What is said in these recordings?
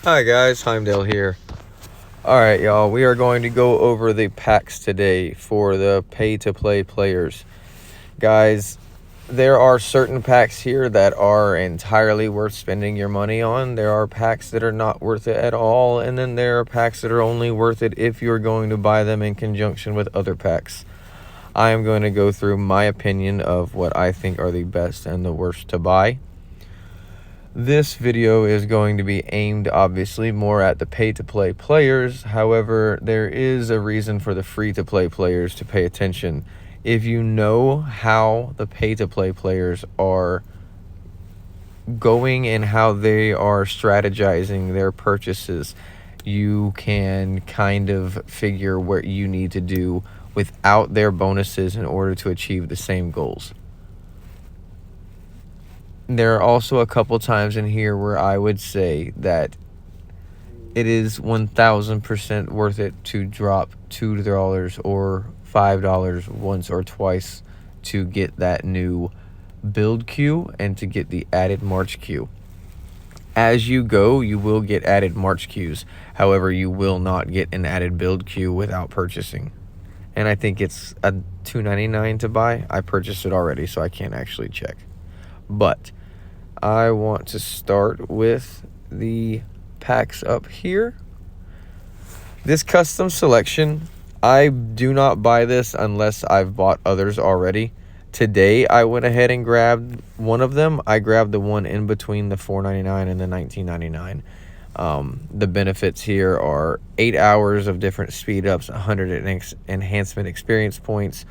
Hi guys, Heimdall here. Alright y'all, we are going to go over the packs today for the pay-to-play players. Guys, there are certain packs here that are entirely worth spending your money on. There are packs that are not worth it at all, and then there are packs that are only worth it if you're going to buy them in conjunction with other packs. I am going to go through my opinion of what I think are the best and the worst to buy. This video is going to be aimed obviously more at the pay-to-play players. However, there is a reason for the free-to-play players to pay attention. If you know how the pay-to-play players are going and how they are strategizing their purchases, you can kind of figure what you need to do without their bonuses in order to achieve the same goals. There are also a couple times in here where I would say that it is 1000% worth it to drop $2 or $5 once or twice to get that new build queue and to get the added March queue. As you go, you will get added March queues. However, you will not get an added build queue without purchasing. And I think it's a $2.99 to buy. I purchased it already, so I can't actually check. But I want to start with the packs up here. This custom selection, I do not buy this unless I've bought others already. Today, I went ahead and grabbed one of them. I grabbed the one in between the $4.99 and the $19.99. The benefits here are 8 hours of different speed ups, 100 enhancement experience points,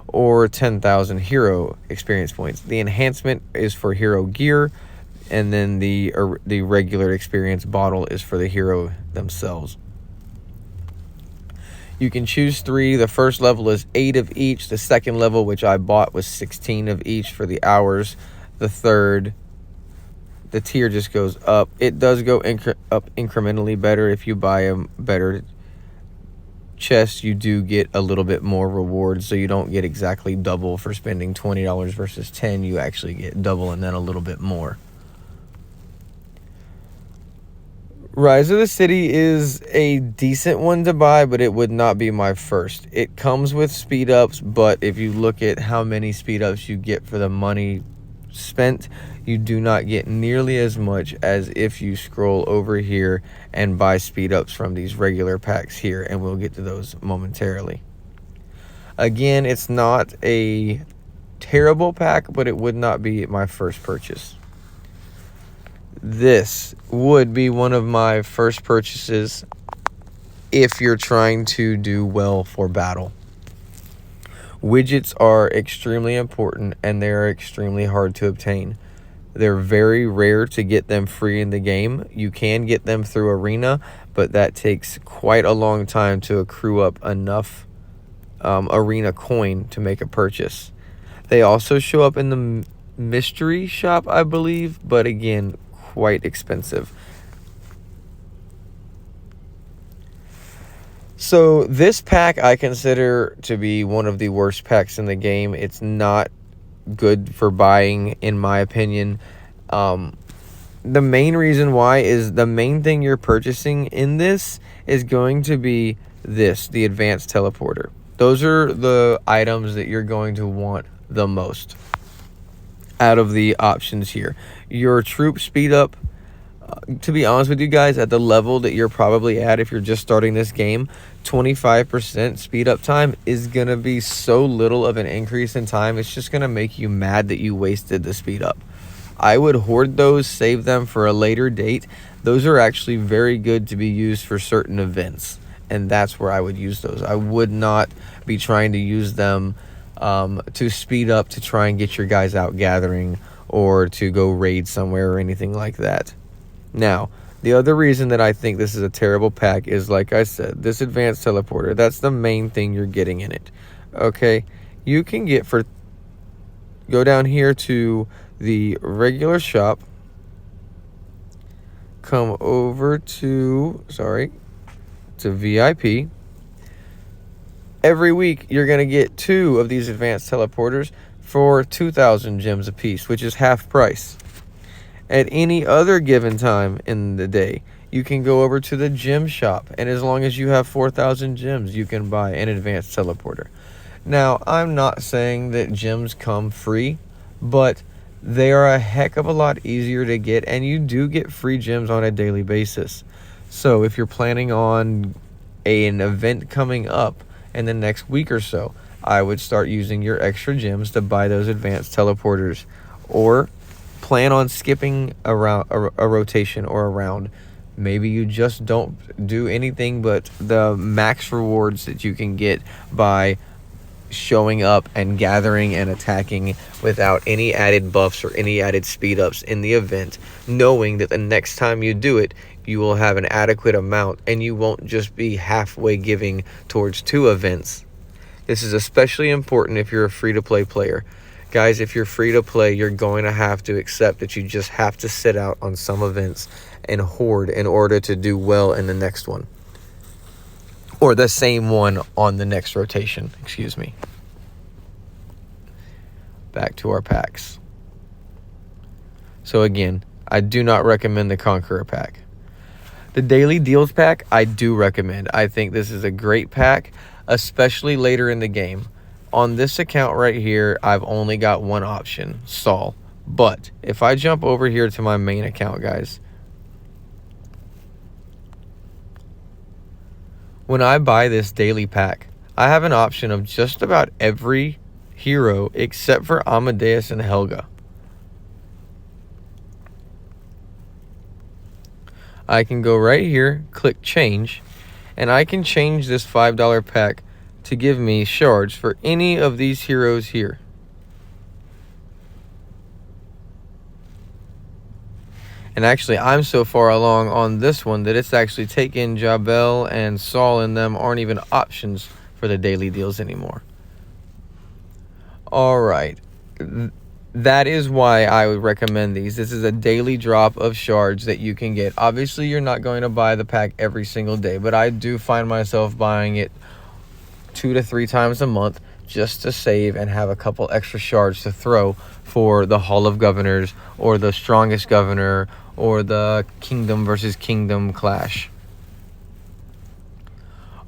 or 10,000 hero experience points. The enhancement is for hero gear, and then the regular experience bottle is for the hero themselves. You can choose 3. The first level is 8 of each. The second level, which I bought, was 16 of each for the hours. The third, the tier just goes up. It does go up incrementally better if you buy a better chest. You do get a little bit more rewards, so you don't get exactly double for spending $20 versus $10. You actually get double and then a little bit more. Rise of the City is a decent one to buy, but it would not be my first. It comes with speed ups, but if you look at how many speed ups you get for the money spent, you do not get nearly as much as if you scroll over here and buy speed ups from these regular packs here, and we'll get to those momentarily. Again, it's not a terrible pack, but it would not be my first purchase. This would be one of my first purchases if you're trying to do well for battle. Widgets are extremely important, and they are extremely hard to obtain. They're very rare to get them free in the game. You can get them through Arena, but that takes quite a long time to accrue up enough Arena coin to make a purchase. They also show up in the mystery shop, I believe, but again, quite expensive. So this pack I consider to be one of the worst packs in the game. It's not good for buying, in my opinion. The main reason why is the main thing you're purchasing in this is going to be this, the advanced teleporter. Those are the items that you're going to want the most out of the options here. Your troop speed up, to be honest with you guys, at the level that you're probably at if you're just starting this game, 25% speed up time is going to be so little of an increase in time. It's just going to make you mad that you wasted the speed up. I would hoard those, save them for a later date. Those are actually very good to be used for certain events, and that's where I would use those. I would not be trying to use them to speed up to try and get your guys out gathering or to go raid somewhere or anything like that. Now, the other reason that I think this is a terrible pack is, like I said, this advanced teleporter. That's the main thing you're getting in it. Okay, you can get go down here to the regular shop, come over to VIP. Every week you're going to get 2 of these advanced teleporters for 2,000 gems apiece, which is half price. At any other given time in the day, you can go over to the gem shop, and as long as you have 4,000 gems, you can buy an advanced teleporter. Now, I'm not saying that gems come free, but they are a heck of a lot easier to get, and you do get free gems on a daily basis. So if you're planning on an event coming up in the next week or so, I would start using your extra gems to buy those advanced teleporters, or plan on skipping a rotation or a round. Maybe you just don't do anything but the max rewards that you can get by showing up and gathering and attacking without any added buffs or any added speed ups in the event, knowing that the next time you do it, you will have an adequate amount and you won't just be halfway giving towards 2 events. This is especially important if you're a free-to-play player. Guys, if you're free to play, you're going to have to accept that you just have to sit out on some events and hoard in order to do well in the next one. Or the same one on the next rotation, excuse me. Back to our packs. So again, I do not recommend the Conqueror pack. The Daily Deals pack, I do recommend. I think this is a great pack, especially later in the game. On this account right here, I've only got one option, Saul. But if I jump over here to my main account, guys, when I buy this daily pack, I have an option of just about every hero except for Amadeus and Helga. I can go right here, click change, and I can change this $5 pack to give me shards for any of these heroes here. And actually, I'm so far along on this one that it's actually taken Jabel and Saul, and them aren't even options for the daily deals anymore. Alright, that is why I would recommend these. This is a daily drop of shards that you can get. Obviously, you're not going to buy the pack every single day, but I do find myself buying it 2 to 3 times a month just to save and have a couple extra shards to throw for the Hall of Governors or the Strongest Governor or the Kingdom versus Kingdom clash.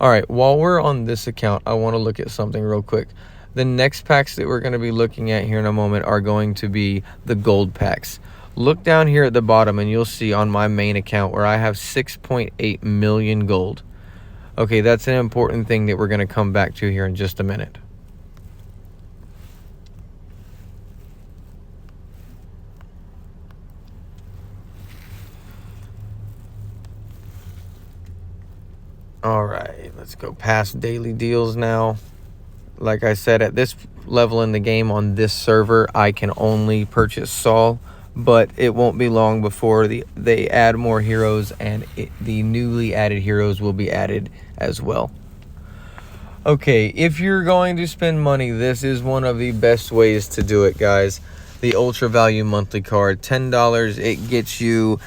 Alright, while we're on this account, I want to look at something real quick. The next packs that we're going to be looking at here in a moment are going to be the gold packs. Look down here at the bottom and you'll see on my main account where I have 6.8 million gold. Okay, that's an important thing that we're going to come back to here in just a minute. Alright, let's go past daily deals now. Like I said, at this level in the game on this server, I can only purchase Saul, but it won't be long before they add more heroes, and the newly added heroes will be added as well. Okay, if you're going to spend money, this is one of the best ways to do it, guys. The Ultra Value Monthly Card, $10. It gets you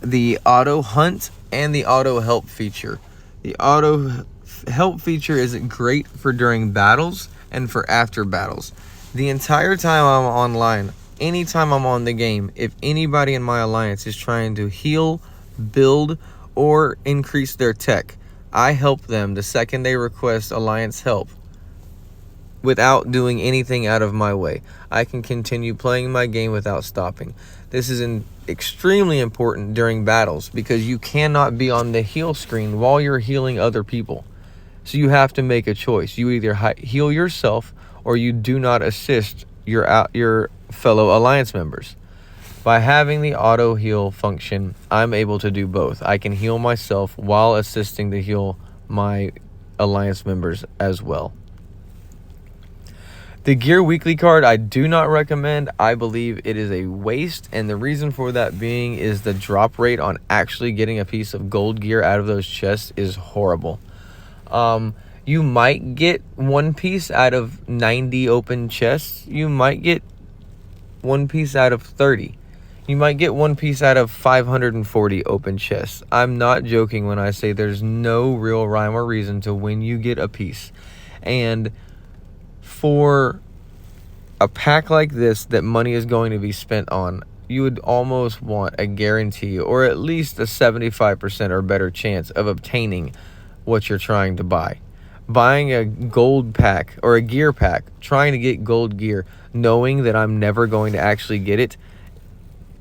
the Auto Hunt and the Auto Help feature. The Auto Help feature is great for during battles and for after battles. The entire time I'm online, anytime I'm on the game, if anybody in my alliance is trying to heal, build, or increase their tech, I help them the second they request alliance help without doing anything out of my way. I can continue playing my game without stopping. This is extremely important during battles because you cannot be on the heal screen while you're healing other people. So you have to make a choice. You either heal yourself or you do not assist your fellow alliance members. By having the auto heal function, I'm able to do both. I can heal myself while assisting to heal my alliance members as well. The Gear Weekly card I do not recommend. I believe it is a waste, and the reason for that being is the drop rate on actually getting a piece of gold gear out of those chests is horrible. You might get one piece out of 90 open chests. You might get one piece out of 30. You might get one piece out of 540 open chests. I'm not joking when I say there's no real rhyme or reason to when you get a piece. And for a pack like this that money is going to be spent on, you would almost want a guarantee or at least a 75% or better chance of obtaining what you're trying to buy. Buying a gold pack or a gear pack, trying to get gold gear, knowing that I'm never going to actually get it,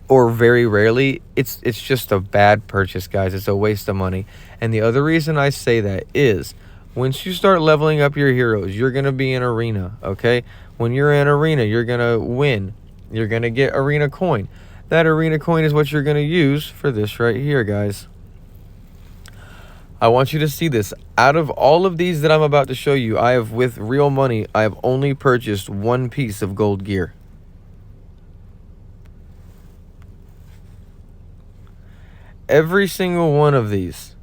or very rarely, it's just a bad purchase, guys. It's a waste of money. And the other reason I say that is once you start leveling up your heroes, you're going to be in arena, okay? When you're in arena, you're going to win. You're going to get arena coin. That arena coin is what you're going to use for this right here, guys. I want you to see this. Out of all of these that I'm about to show you, I have, with real money, I have only purchased one piece of gold gear. Every single one of these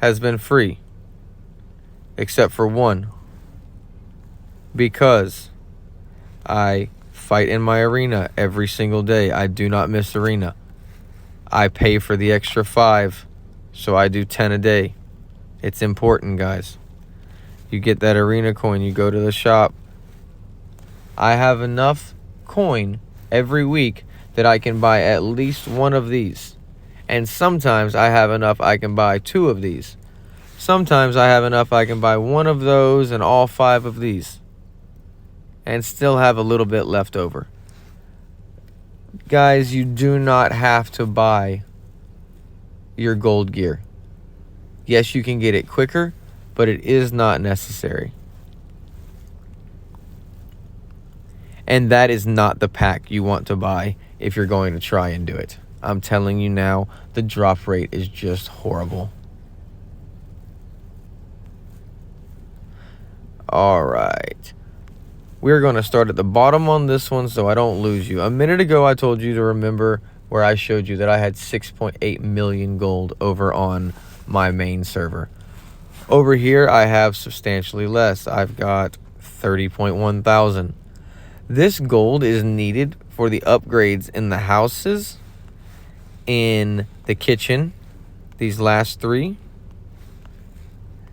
has been free, except for one, because I fight in my arena every single day. I do not miss arena. I pay for the extra 5, so I do 10 a day. It's important, guys. You get that arena coin, you go to the shop. I have enough coin every week that I can buy at least one of these. And sometimes I have enough I can buy 2 of these. Sometimes I have enough I can buy 1 of those and all 5 of these. And still have a little bit left over. Guys, you do not have to buy your gold gear. Yes, you can get it quicker, but it is not necessary. And that is not the pack you want to buy if you're going to try and do it. I'm telling you now, the drop rate is just horrible. All right. We're going to start at the bottom on this one so I don't lose you. A minute ago, I told you to remember where I showed you that I had 6.8 million gold over on my main server. Over here, I have substantially less. I've got 30.1 thousand. This gold is needed for the upgrades in the houses, in the kitchen, these last 3,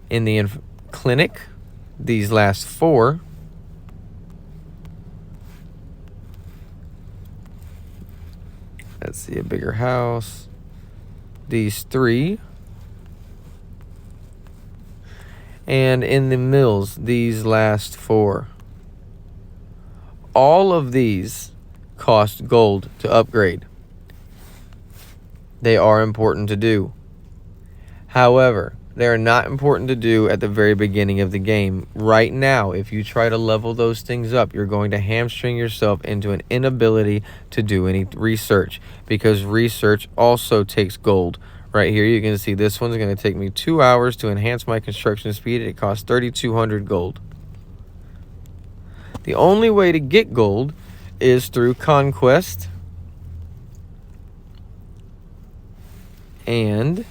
in the clinic, these last 4, let's see, a bigger house, these 3, and in the mills, these last 4. All of these cost gold to upgrade. They are important to do. However, they are not important to do at the very beginning of the game. Right now, if you try to level those things up, you're going to hamstring yourself into an inability to do any research, because research also takes gold. Right here, you can see this one's going to take me 2 hours to enhance my construction speed. It costs 3,200 gold. The only way to get gold is through conquest and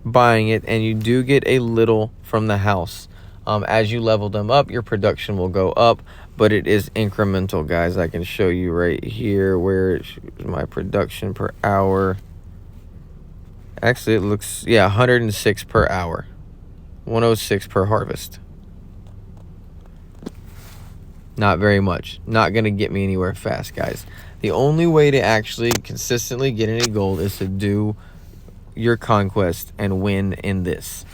buying it, and you do get a little from the house. As you level them up, your production will go up, but it is incremental, guys. I can show you right here where it shows my production per hour. Actually, it looks, yeah, 106 per hour. 106 per harvest. Not very much. Not going to get me anywhere fast, guys. The only way to actually consistently get any gold is to do your conquest and win in this.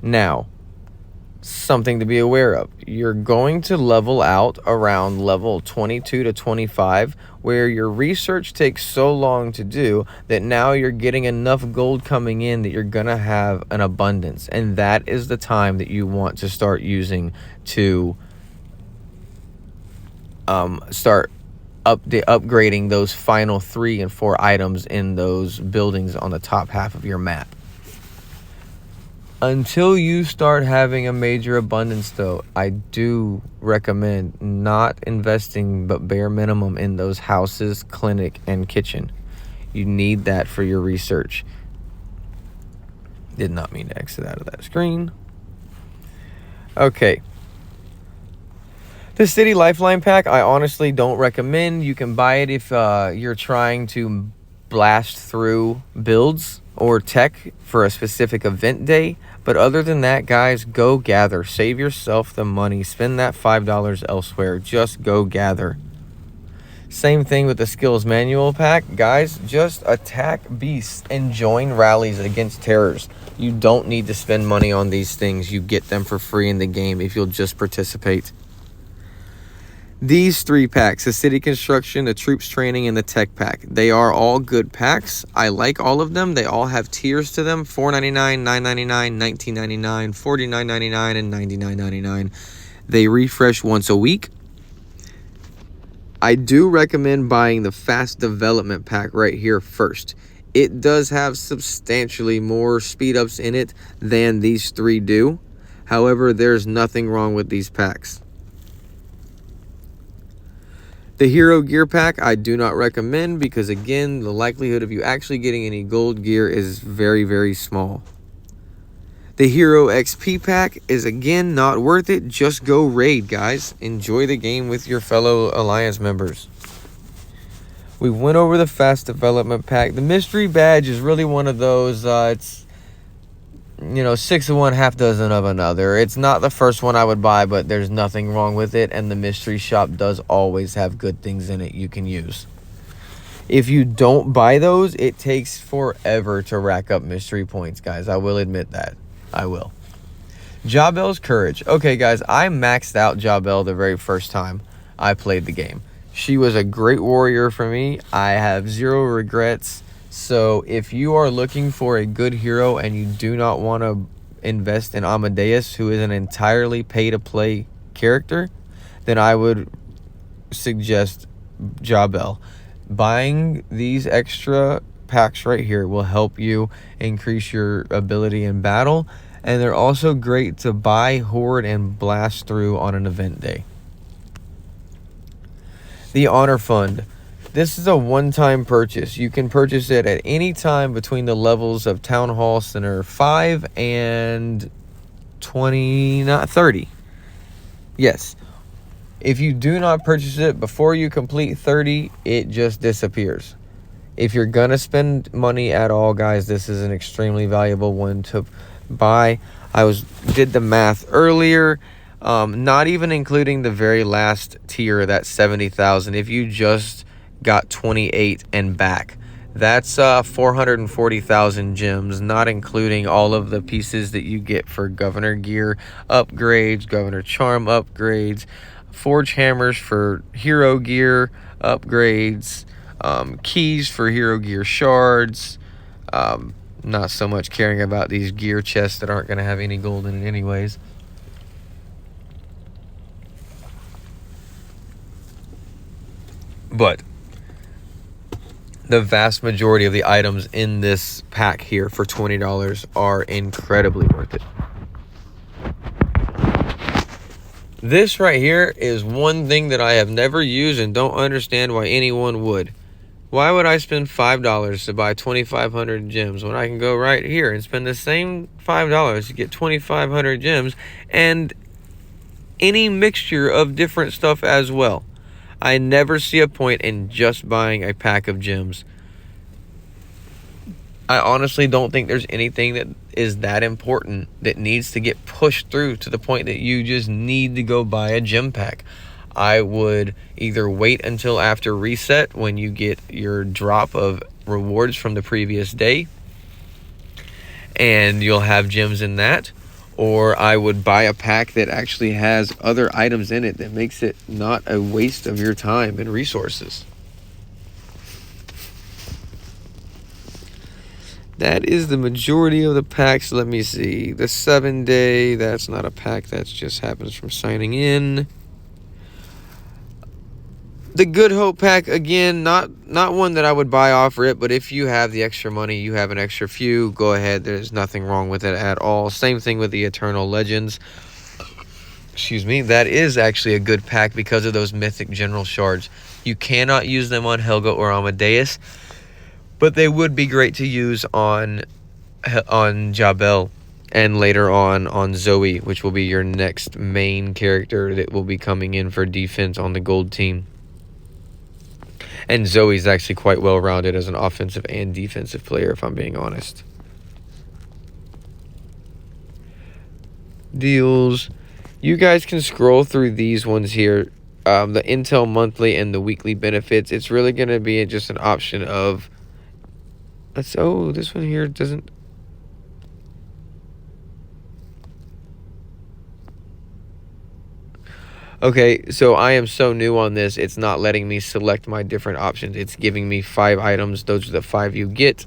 Now, something to be aware of. You're going to level out around level 22 to 25, where your research takes so long to do that now you're getting enough gold coming in that you're going to have an abundance. And that is the time that you want to start using to start upgrading those final 3 and 4 items in those buildings on the top half of your map. Until you start having a major abundance, though, I do recommend not investing but bare minimum in those houses, clinic, and kitchen. You need that for your research. Did not mean to exit out of that screen. Okay. The City Lifeline pack, I honestly don't recommend. You can buy it if you're trying to blast through builds or tech for a specific event day, But other than that, guys, go gather. Save yourself the money. Spend that $5 elsewhere. Just go gather. Same thing with the skills manual pack. Guys, just attack beasts and join rallies against terrors. You don't need to spend money on these things. You get them for free in the game if you'll just participate. These 3 packs, the city construction, the troops training, and the tech pack, they are all good packs. I like all of them. They all have tiers to them: $4.99, $9.99, $19.99, $49.99, and $99.99. They refresh once a week. I do recommend buying the fast development pack right here first. It does have substantially more speed ups in it than these 3 do. However, there's nothing wrong with these packs. The Hero Gear Pack, I do not recommend because, again, the likelihood of you actually getting any gold gear is very, very small. The Hero XP Pack is, again, not worth it. Just go raid, guys. Enjoy the game with your fellow Alliance members. We went over the Fast Development Pack. The Mystery Badge is really one of those, it's, 6 of one, half dozen of another. It's not the first one I would buy, but there's nothing wrong with it, and the mystery shop does always have good things in it you can use. If you don't buy those, it takes forever to rack up mystery points, guys. I will admit that. I will. Jabel's Courage. Okay, guys, I maxed out Jabel the very first time I played the game. She was a great warrior for me. I have 0 regrets. So if you are looking for a good hero and you do not want to invest in Amadeus, who is an entirely pay-to-play character, then I would suggest Jabel. Buying these extra packs right here will help you increase your ability in battle, and they're also great to buy, hoard, and blast through on an event day. The Honor Fund. This is a one-time purchase. You can purchase it at any time between the levels of Town Hall Center 5 and 30. Yes. If you do not purchase it before you complete 30, it just disappears. If you're going to spend money at all, guys, this is an extremely valuable one to buy. I did the math earlier. Not even including the very last tier, that's 70,000. If you just got 28 and back, that's 440,000 gems, not including all of the pieces that you get for Governor Gear upgrades, Governor Charm upgrades, Forge Hammers for Hero Gear upgrades, keys for Hero Gear shards. Not so much caring about these gear chests that aren't going to have any gold in it anyways. But the vast majority of the items in this pack here for $20 are incredibly worth it. This right here is one thing that I have never used and don't understand why anyone would. Why would I spend $5 to buy 2,500 gems when I can go right here and spend the same $5 to get 2,500 gems and any mixture of different stuff as well? I never see a point in just buying a pack of gems. I honestly don't think there's anything that is that important that needs to get pushed through to the point that you just need to go buy a gem pack. I would either wait until after reset when you get your drop of rewards from the previous day and you'll have gems in that, or I would buy a pack that actually has other items in it that makes it not a waste of your time and resources. That is the majority of the packs. Let me see. The 7-day, that's not a pack. That just happens from signing in. The Good Hope pack, again, not one that I would buy off rip, but if you have the extra money, you have an extra few, go ahead. There's nothing wrong with it at all. Same thing with the Eternal Legends. Excuse me. That is actually a good pack because of those Mythic General Shards. You cannot use them on Helga or Amadeus, but they would be great to use on Jabel and later on Zoe, which will be your next main character that will be coming in for defense on the gold team. And Zoe's actually quite well-rounded as an offensive and defensive player, if I'm being honest. deals. You guys can scroll through these ones here, the Intel monthly and the weekly benefits. It's really going to be just an option of, oh, this one here doesn't. Okay, so I am so new on this, it's not letting me select my different options. It's giving me 5 items. Those are the 5 you get.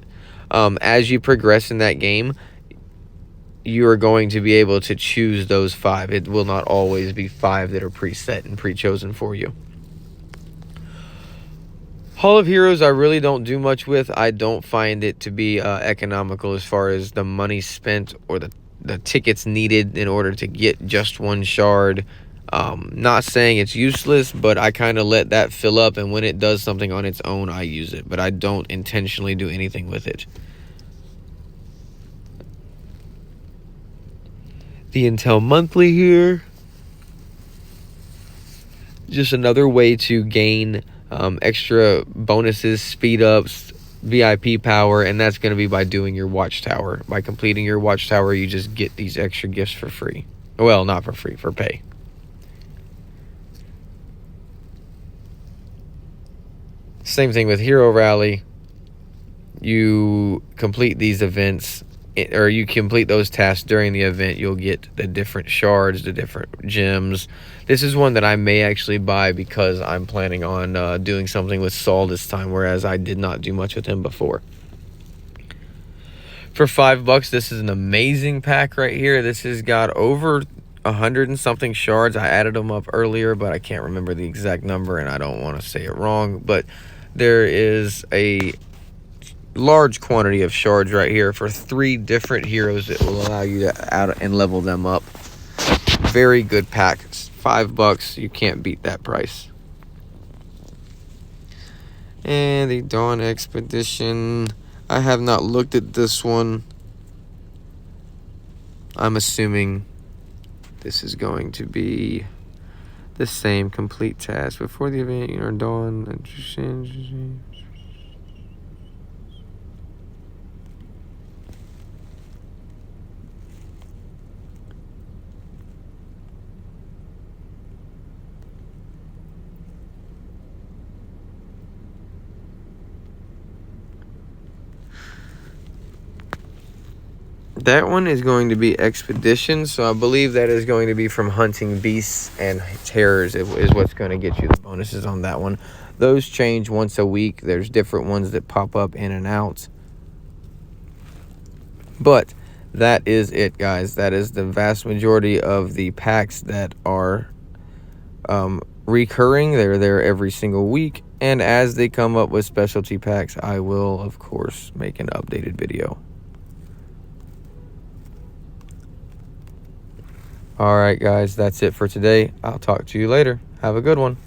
As you progress in that game, you are going to be able to choose those 5. It will not always be 5 that are preset and pre-chosen for you. Hall of Heroes I really don't do much with. I don't find it to be economical as far as the money spent or the tickets needed in order to get just one shard. Not saying it's useless, but I kind of let that fill up, and when it does something on its own, I use it, but I don't intentionally do anything with it. The Intel monthly here, just another way to gain extra bonuses, speed ups, VIP power, and that's going to be by doing your watchtower. By completing your watchtower, you just get these extra gifts for free. Well, not for free, for pay. Same thing with Hero Rally. You complete these events, or you complete those tasks during the event, you'll get the different shards, the different gems. This is one that I may actually buy because I'm planning on doing something with Saul this time, whereas I did not do much with him before. For $5, this is an amazing pack right here. This has got over 100 and something shards. I added them up earlier, but I can't remember the exact number, and I don't want to say it wrong, but there is a large quantity of shards right here for 3 different heroes that will allow you to add and level them up. Very good pack. It's $5. You can't beat that price. And the Dawn Expedition. I have not looked at this one. I'm assuming this is going to be the same. Complete task before the event. You know, Dawn. That one is going to be Expedition, so I believe that is going to be from hunting beasts and terrors is what's going to get you the bonuses on that one. Those change once a week. There's different ones that pop up in and out. But that is it, guys. That is the vast majority of the packs that are recurring. They're there every single week, and as they come up with specialty packs, I will, of course, make an updated video. All right, guys, that's it for today. I'll talk to you later. Have a good one.